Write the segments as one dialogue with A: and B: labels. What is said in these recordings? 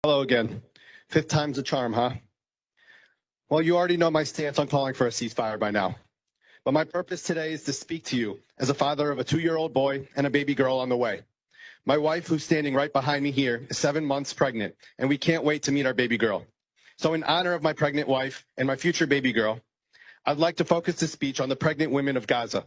A: Hello again. Fifth time's a charm, huh? Well, you already know my stance on calling for a ceasefire by now. But my purpose today is to speak to you as a father of a 2-year-old boy and a baby girl on the way. My wife, who's standing right behind me here, is 7 months pregnant, and we can't wait to meet our baby girl. So in honor of my pregnant wife and my future baby girl, I'd like to focus this speech on the pregnant women of Gaza.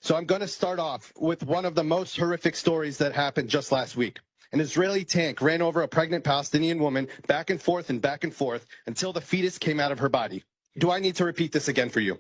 A: So I'm going to start off with one of the most horrific stories that happened just last week. An Israeli tank ran over a pregnant Palestinian woman back and forth until the fetus came out of her body. Do I need to repeat this again for you?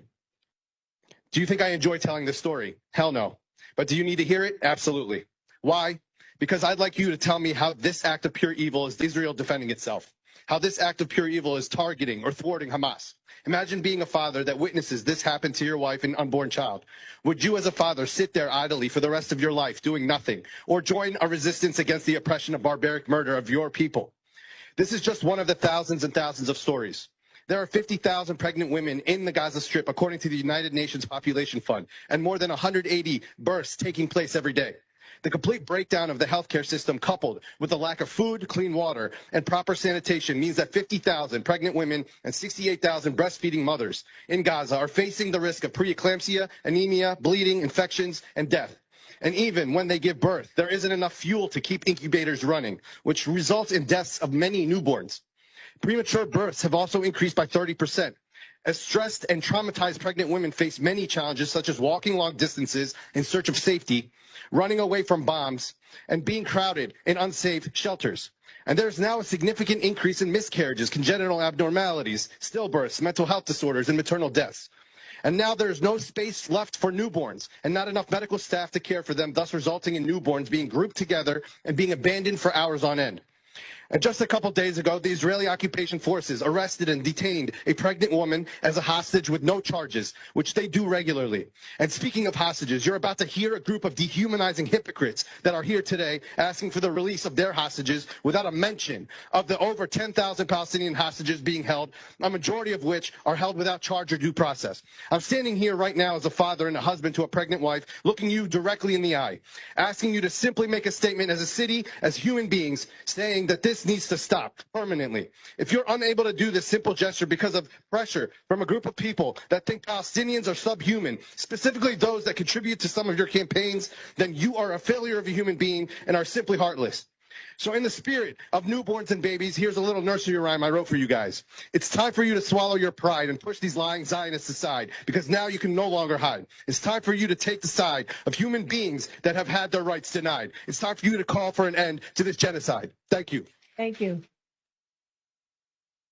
A: Do you think I enjoy telling this story? Hell no. But do you need to hear it? Absolutely. Why? Because I'd like you to tell me how this act of pure evil is Israel defending itself. How this act of pure evil is targeting or thwarting Hamas. Imagine being a father that witnesses this happen to your wife and unborn child. Would you as a father sit there idly for the rest of your life doing nothing, or join a resistance against the oppression of barbaric murder of your people? This is just one of the thousands and thousands of stories. There are 50,000 pregnant women in the Gaza Strip, according to the United Nations Population Fund, and more than 180 births taking place every day. The complete breakdown of the healthcare system, coupled with the lack of food, clean water, and proper sanitation, means that 50,000 pregnant women and 68,000 breastfeeding mothers in Gaza are facing the risk of preeclampsia, anemia, bleeding, infections, and death. And even when they give birth, there isn't enough fuel to keep incubators running, which results in deaths of many newborns. Premature births have also increased by 30%. As stressed and traumatized pregnant women face many challenges, such as walking long distances in search of safety, running away from bombs, and being crowded in unsafe shelters. And there's now a significant increase in miscarriages, congenital abnormalities, stillbirths, mental health disorders, and maternal deaths. And now there's no space left for newborns and not enough medical staff to care for them, thus resulting in newborns being grouped together and being abandoned for hours on end. And just a couple days ago, the Israeli occupation forces arrested and detained a pregnant woman as a hostage with no charges, which they do regularly. And speaking of hostages, you're about to hear a group of dehumanizing hypocrites that are here today asking for the release of their hostages without a mention of the over 10,000 Palestinian hostages being held, a majority of which are held without charge or due process. I'm standing here right now as a father and a husband to a pregnant wife, looking you directly in the eye, asking you to simply make a statement as a city, as human beings, saying that this needs to stop permanently. If you're unable to do this simple gesture because of pressure from a group of people that think Palestinians are subhuman, specifically those that contribute to some of your campaigns, then you are a failure of a human being and are simply heartless. So in the spirit of newborns and babies, here's a little nursery rhyme I wrote for you guys. It's time for you to swallow your pride and push these lying Zionists aside, because now you can no longer hide. It's time for you to take the side of human beings that have had their rights denied. It's time for you to call for an end to this genocide. Thank you.
B: Thank you.